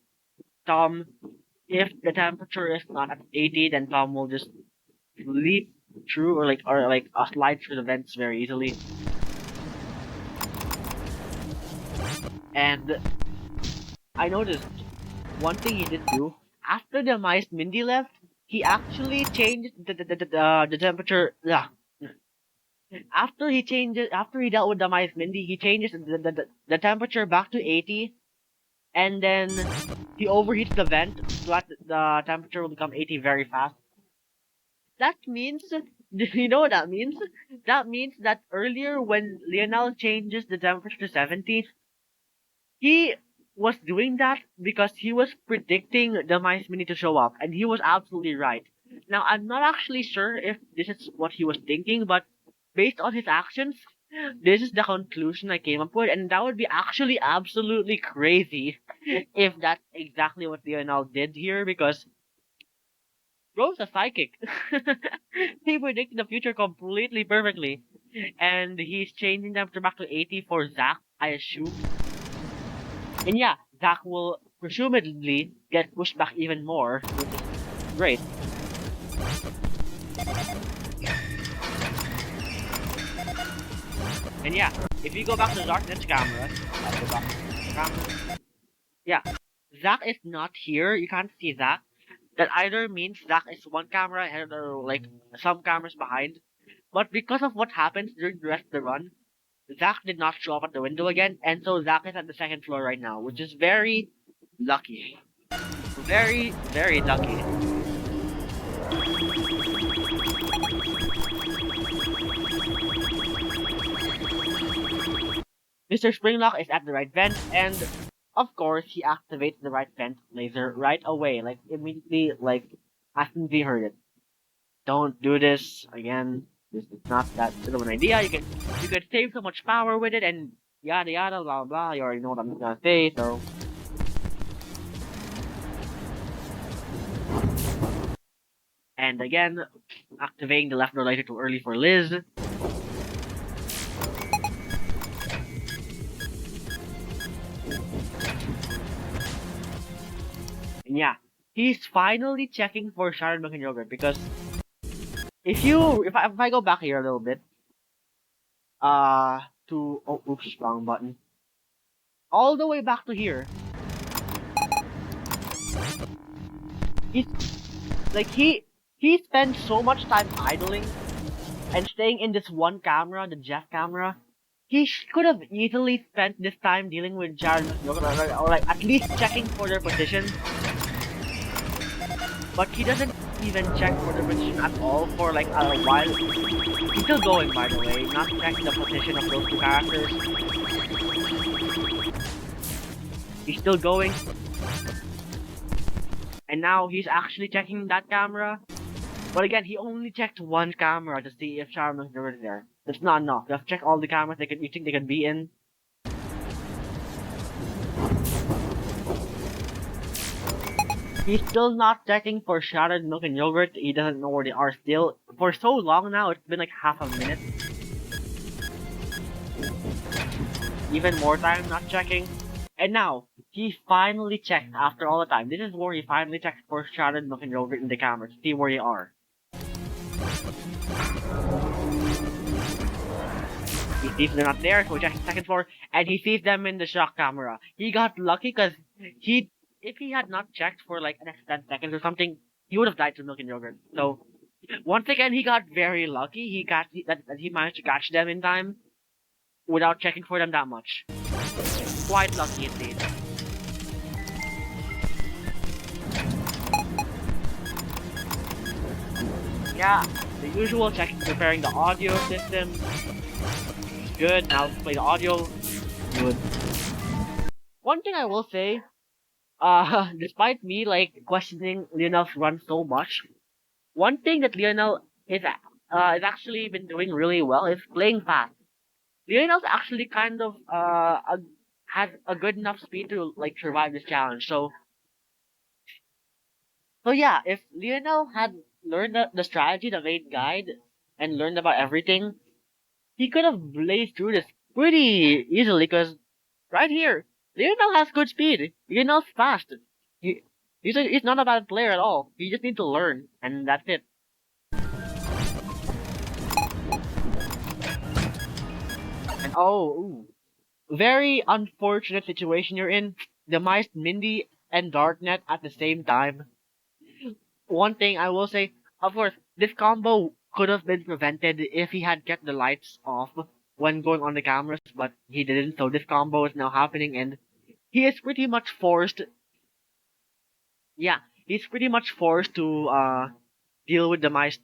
Tom, if the temperature is not at 80, then Tom will just leap through or slide through the vents very easily. And I noticed one thing he did do after the Mice Mindy left, he actually changed the temperature. Yeah. After he dealt with the Mice Mindy, he changes the temperature back to 80, and then he overheats the vent so that the temperature will become 80 very fast. That means, you know what that means? That means that earlier when Leonel changes the temperature to 70, he was doing that because he was predicting the Mice Mini to show up, and he was absolutely right. Now, I'm not actually sure if this is what he was thinking, but based on his actions, this is the conclusion I came up with, and that would be actually absolutely crazy if that's exactly what Leonel did here, because Bro's a psychic. He predicted the future completely perfectly. And he's changing them back to 80 for Zach, I assume. And yeah, Zach will presumably get pushed back even more, which is great. And yeah, if you go back to the darkness camera, I'll go back to the camera. Yeah, Zach is not here. You can't see Zach. That either means Zach is one camera ahead or like some cameras behind. But because of what happens during the rest of the run, Zach did not show up at the window again, and so Zach is at the second floor right now, which is very lucky. Very, very lucky. Mr. Springlock is at the right vent, and of course he activates the right vent laser right away, like immediately, like as soon as he heard it. Don't do this again. This is not that good of an idea. You could save so much power with it, and yada yada blah blah. You already know what I'm gonna say, so. And again, activating the left door laser too early for Liz. And yeah, he's finally checking for Sharon Milk and Yogurt because if I go back here a little bit, oops, wrong button. All the way back to here. He spent so much time idling and staying in this one camera, the Jeff camera. He could have easily spent this time dealing with Sharon or like at least checking for their position. But he even check for the position at all for like a while. He's still going, by the way, not checking the position of those two characters. He's still going. And now he's actually checking that camera. But again, he only checked one camera to see if Sharon was already there. That's not enough. You have to check all the cameras you think they can be in. He's still not checking for shattered milk and yogurt. He doesn't know where they are still. For so long now, it's been like half a minute. Even more time not checking. And now, he finally checked after all the time. This is where he finally checked for shattered milk and yogurt in the camera to see where they are. He sees they're not there, so he checks the second floor, and he sees them in the shock camera. He got lucky because if he had not checked for like an extra 10 seconds or something, he would have died to milk and yogurt. So, once again, he got very lucky. He managed to catch them in time without checking for them that much. Quite lucky indeed. Yeah, the usual checking, preparing the audio system. Good, now let's play the audio. Good. One thing I will say, despite me like questioning Leonel's run so much, one thing that Leonel is actually been doing really well is playing fast. Leonel's actually kind of has a good enough speed to like survive this challenge. So yeah, if Leonel had learned the strategy, the main guide, and learned about everything, he could have blazed through this pretty easily. Because right here, Leonel has good speed. Leonel's fast. He's not a bad player at all. He just needs to learn, and that's it. And ooh, very unfortunate situation you're in. Demised Mindy and Darknet at the same time. One thing I will say, of course, this combo could have been prevented if he had kept the lights off when going on the cameras, but he didn't, so this combo is now happening, and he is pretty much forced. Yeah, he's pretty much forced to deal with Demised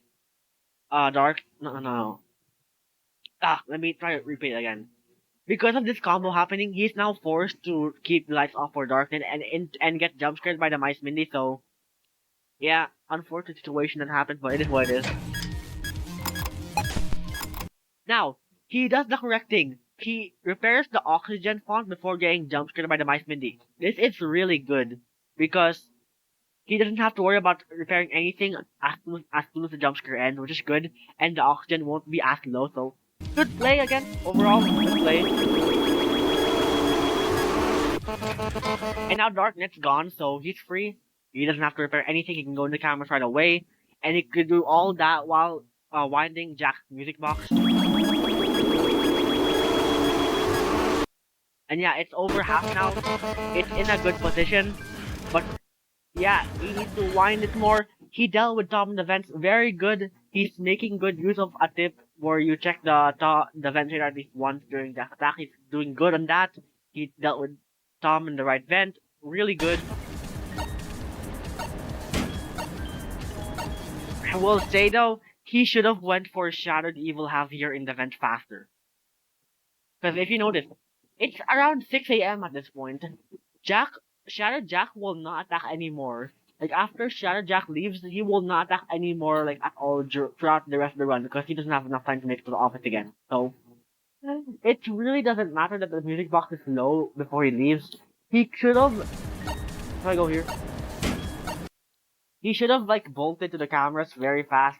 Dark. No. Let me try to repeat it again. Because of this combo happening, he's now forced to keep the lights off for Darknet and get jump scared by the Mice Mindy, so yeah, unfortunate situation that happened, but it is what it is. Now, he does the correct thing. He repairs the oxygen font before getting jump scared by the Mice Mindy. This is really good, because he doesn't have to worry about repairing anything as soon as the jump scare ends, which is good, and the oxygen won't be as low, so good play again, overall, good play. And now Darknet's gone, so he's free. He doesn't have to repair anything, he can go in the cameras right away, and he could do all that while winding Jack's music box. And yeah, it's over half now. It's in a good position, but yeah, he needs to wind it more. He dealt with Tom in the vents very good. He's making good use of a tip where you check the vent at least once during the attack. He's doing good on that. He dealt with Tom in the right vent. Really good. I will say though, he should have went for Shattered Evil here in the vent faster. Because if you notice, it's around 6 AM at this point. Shattered Jack will not attack anymore. Like, after Shattered Jack leaves, he will not attack anymore, like, at all throughout the rest of the run, because he doesn't have enough time to make it to the office again. So, it really doesn't matter that the music box is low before he leaves. He should have... If I go here... He should have, like, bolted to the cameras very fast,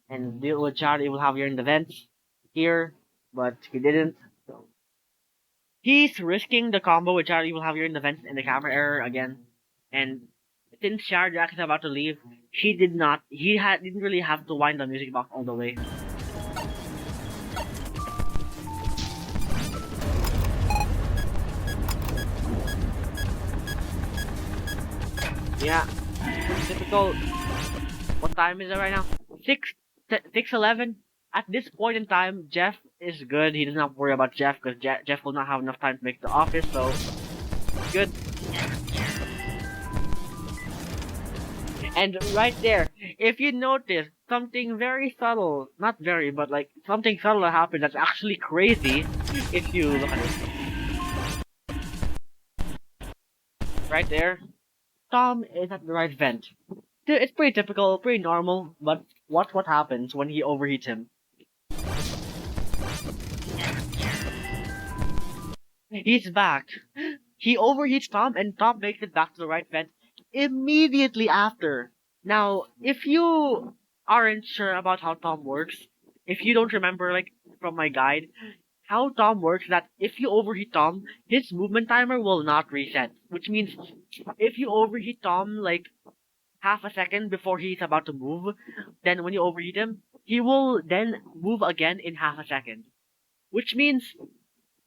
and deal with Shattered Evil here in the vents, here, but he didn't, so... He's risking the combo with Shattered Evil here in the vents and the camera error again. And since Shattered Jack is about to leave, didn't really have to wind the music box all the way. Yeah, difficult. What time is it right now? 6:11. At this point in time, Jeff is good. He doesn't have to worry about Jeff because Jeff will not have enough time to make the office, so good. And right there, if you notice something very subtle, not very, but like something subtle that happened that's actually crazy, if you look at it, right there, Tom is at the right vent. It's pretty typical, pretty normal, but what happens when he overheats him? He's back. He overheats Tom, and Tom makes it back to the right vent immediately after. Now, if you aren't sure about how Tom works, if you don't remember, like, from my guide, how Tom works, that if you overheat Tom, his movement timer will not reset. Which means, if you overheat Tom, like, half a second before he's about to move, then when you overheat him, he will then move again in half a second. Which means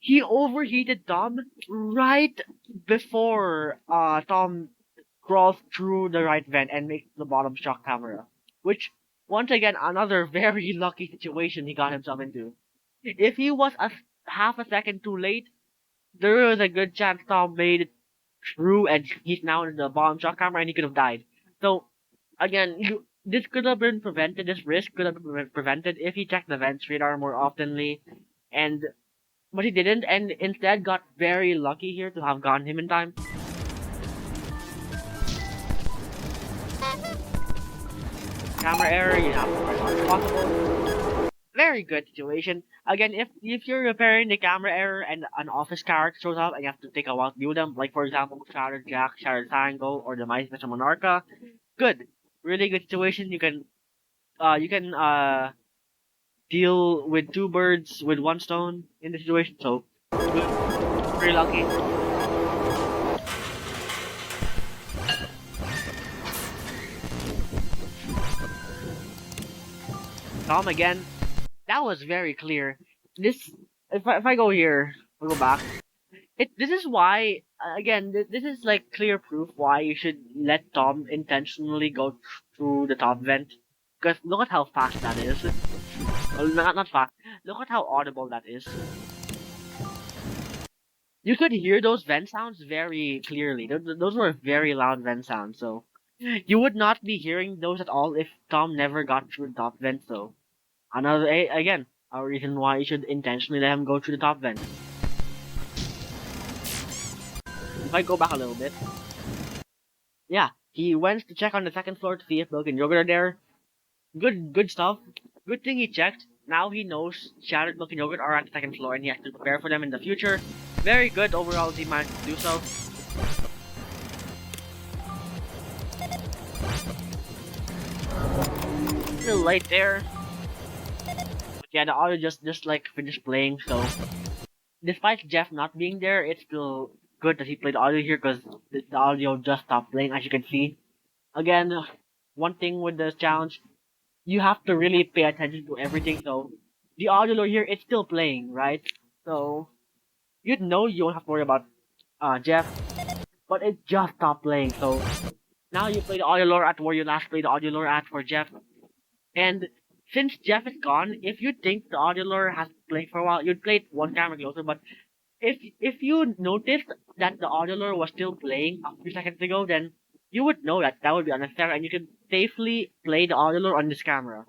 he overheated Tom right before Tom crawls through the right vent and makes the bottom shock camera. Which, once again, another very lucky situation he got himself into. If he was half a second too late, there is a good chance Tom made it through and he's now in the bottom shock camera and he could have died. So, again, this could have been prevented, this risk could have been prevented if he checked the vents radar more oftenly, and but he didn't, and instead got very lucky here to have gotten him in time. Camera error, you have to as hard as possible. Very good situation. Again, if you're repairing the camera error and an office character shows up and you have to take a while to view them, like for example Shattered Jack, Shattered Triangle, or the Mice Mr. Monarcha, good. Really good situation. You can deal with two birds with one stone in the situation, so good. Pretty lucky. Tom again. That was very clear. This, if I go here, we go back. This is why, again, this is like clear proof why you should let Tom intentionally go through the top vent. Because look at how fast that is. Well, not fast. Look at how audible that is. You could hear those vent sounds very clearly. Those were very loud vent sounds, so you would not be hearing those at all if Tom never got through the top vent. So again, a reason why you should intentionally let him go through the top vent. If I go back a little bit, yeah, he went to check on the second floor to see if milk and yogurt are there. Good stuff. Good thing he checked. Now he knows shattered milk and yogurt are at the second floor and he has to prepare for them in the future. Very good overall, he managed to do so. Still late there. But yeah, the audio just like finished playing, so despite Jeff not being there, it's still good that he played audio here because the audio just stopped playing, as you can see. Again, one thing with this challenge, you have to really pay attention to everything. So the audio lore here, it's still playing, right? So you'd know you don't have to worry about Jeff, but it just stopped playing. So now you play the audio lore at where you last played the audio lore at for Jeff. And since Jeff is gone, if you think the audio lore has played for a while, you'd play it one camera closer. But if you noticed that the audio lore was still playing a few seconds ago, then you would know that that would be unnecessary, and you can safely play the audio lore on this camera.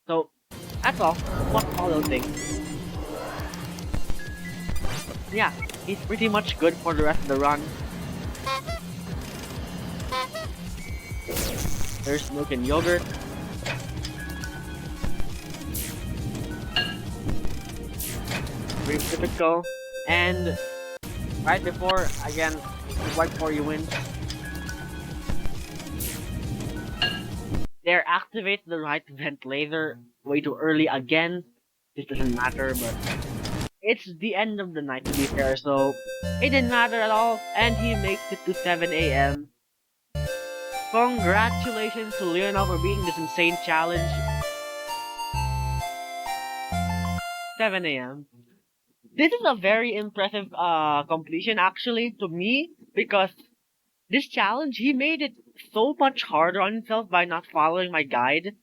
So that's all. What follow thing? Yeah, he's pretty much good for the rest of the run. There's milk and yogurt. Very typical. And right before, again, right before you win, there activate the right vent laser way too early again. This doesn't matter, but it's the end of the night to be fair, so it didn't matter at all, and he makes it to 7 a.m. Congratulations to Leonel for beating this insane challenge. 7 a.m. This is a very impressive completion actually to me, because this challenge, he made it so much harder on himself by not following my guide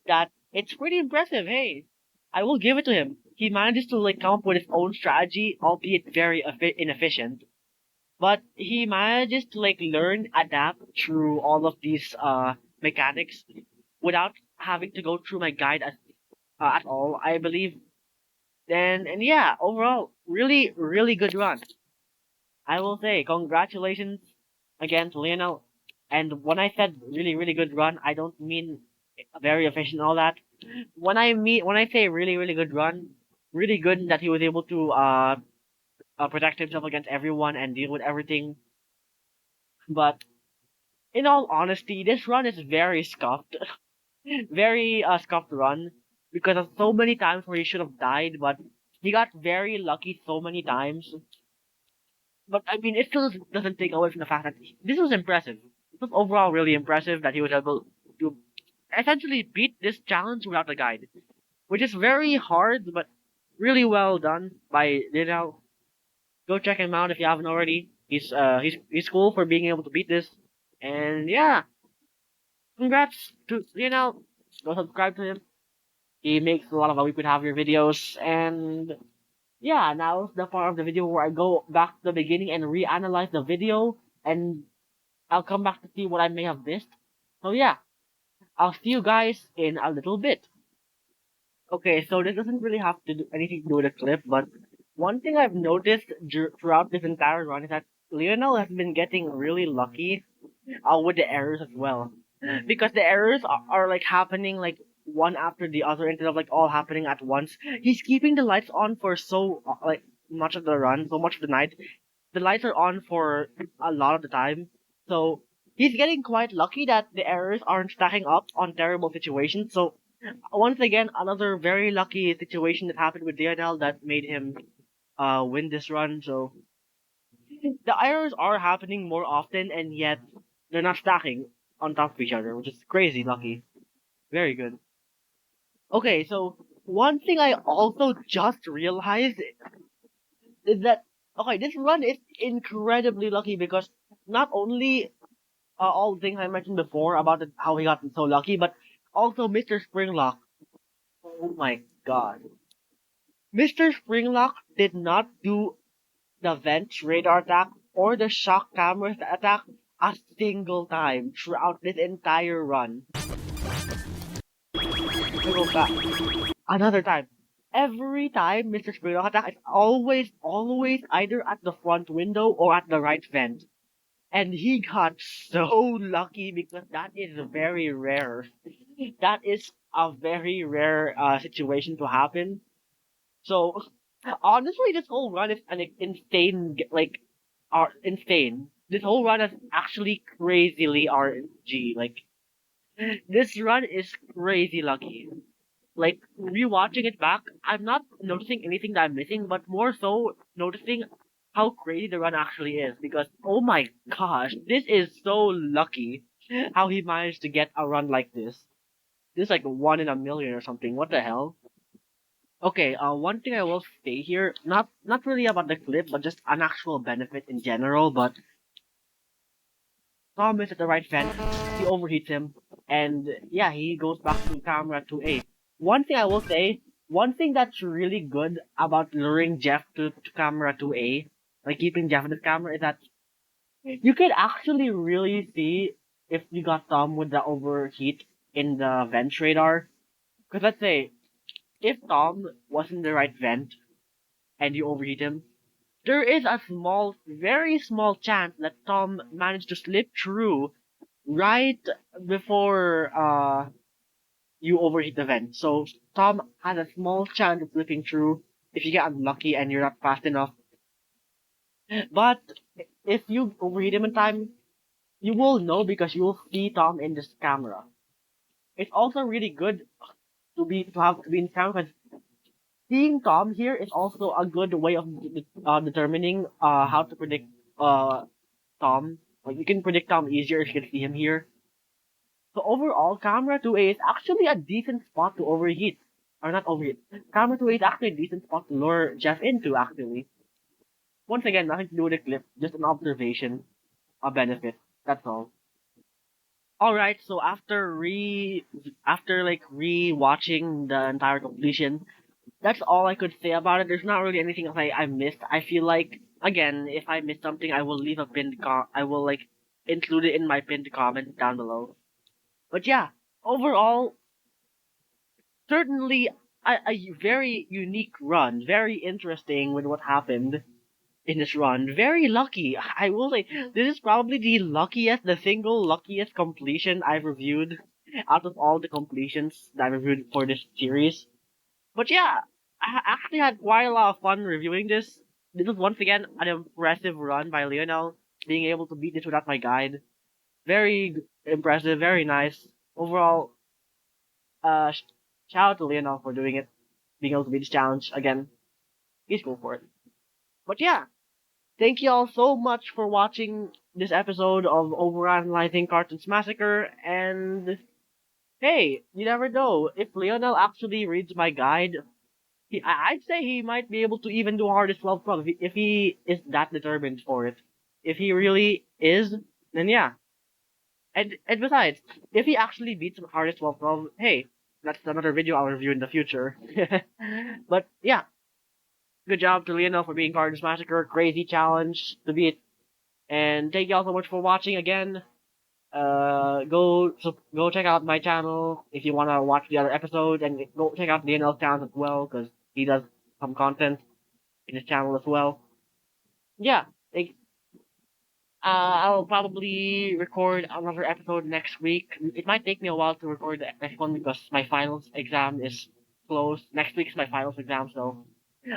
that it's pretty impressive. Hey, I will give it to him. He manages to like come up with his own strategy, albeit very inefficient. But he manages to like learn, adapt through all of these mechanics without having to go through my guide at all, I believe. And yeah, overall, really, really good run. I will say congratulations again to Leonel. And when I said really, really good run, I don't mean very efficient and all that. When I say really, really good run, really good that he was able to protect himself against everyone and deal with everything. But in all honesty, this run is very scuffed, very scuffed run because of so many times where he should have died, but he got very lucky so many times. But I mean, it still doesn't take away from the fact that this was impressive. It was overall really impressive that he was able to essentially beat this challenge without a guide, which is very hard, but really well done by Leonel. Go check him out if you haven't already. He's cool for being able to beat this, and yeah, congrats to Leonel. Go subscribe to him. He makes a lot of We Could Have Your videos, and yeah, now it's the part of the video where I go back to the beginning and reanalyze the video, and I'll come back to see what I may have missed. So yeah, I'll see you guys in a little bit. Okay, so this doesn't really have to do anything to do with the clip, but one thing I've noticed throughout this entire run is that Leonel has been getting really lucky with the errors as well. Because the errors are like happening like one after the other instead of like all happening at once. He's keeping the lights on for so like much of the run, so much of the night. The lights are on for a lot of the time. So he's getting quite lucky that the errors aren't stacking up on terrible situations. So once again, another very lucky situation that happened with Leonel that made him win this run. So the errors are happening more often, and yet they're not stacking on top of each other, which is crazy lucky. Very good. Okay, so one thing I also just realized is that okay, this run is incredibly lucky because not only all the things I mentioned before about how he got so lucky, but also Mr. Springlock. Oh my god. Mr. Springlock did not do the vent radar attack or the shock cameras attack a single time throughout this entire run. Let me go back. Another time. Every time Mr. Springlock attack is always either at the front window or at the right vent. And he got so lucky because that is very rare. That is a very rare situation to happen. So honestly, this whole run is an insane, like, insane. This whole run is actually crazily RNG. Like, this run is crazy lucky. Like, rewatching it back, I'm not noticing anything that I'm missing, but more so noticing how crazy the run actually is. Because, oh my gosh, this is so lucky how he managed to get a run like this. This is like one in a million or something. What the hell? Okay, one thing I will say here, not really about the clip, but just an actual benefit in general. But Tom is at the right vent, he overheats him, and yeah, he goes back to camera 2A. One thing I will say, one thing that's really good about luring Jeff to camera 2A, like keeping Jeff in the camera, is that you can actually really see if you got Tom with the overheat in the vent radar. Because let's say, if Tom was in the right vent and you overheat him, there is a small, very small chance that Tom managed to slip through right before you overheat the vent. So Tom has a small chance of slipping through if you get unlucky and you're not fast enough. But if you overheat him in time, you will know because you will see Tom in this camera. It's also really good to be in camera because seeing Tom here is also a good way of determining how to predict Tom. Like you can predict Tom easier if you can see him here. So overall, camera 2A is actually a decent spot to overheat. Or not overheat. Camera 2A is actually a decent spot to lure Jeff into, actually. Once again, nothing to do with the clip, just an observation, a benefit. That's all. Alright, so after like re-watching the entire completion, that's all I could say about it. There's not really anything else I missed. I feel like, again, if I missed something, I will leave a I will like include it in my pinned comment down below. But yeah, overall, certainly a very unique run, very interesting with what happened in this run. Very lucky. I will say this is probably the single luckiest completion I've reviewed out of all the completions that I've reviewed for this series. But yeah, actually had quite a lot of fun reviewing this. This was once again an impressive run by Leonel, being able to beat this without my guide. Very impressive, very nice. Overall, sh- shout out to Leonel for doing it, being able to beat this challenge again. He's cool for it. But yeah, thank you all so much for watching this episode of Overanalyzing Cartoons Massacre, and hey, you never know, if Leonel actually reads my guide, I'd say he might be able to even do hardest 12 prob if he is that determined for it. If he really is, then yeah. And besides, if he actually beats the hardest 12 prob, hey, that's another video I'll review in the future. But yeah, good job to Leonel for being Cartoons Massacre, crazy challenge to beat. And thank y'all so much for watching again. Go check out my channel if you wanna watch the other episodes, and go check out Leonel's channel as well because he does some content in his channel as well. Yeah, I'll probably record another episode next week. It might take me a while to record the next one because my finals exam is close. Next week's my finals exam, so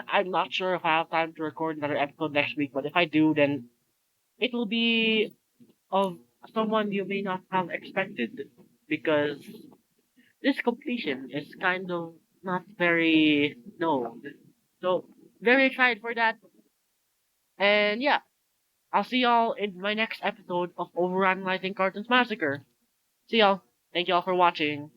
I'm not sure if I have time to record another episode next week. But if I do, then it will be of someone you may not have expected because this completion is kind of not very known. So very excited for that. And yeah, I'll see y'all in my next episode of Overanalyzing Cartoons Massacre. See y'all. Thank y'all for watching.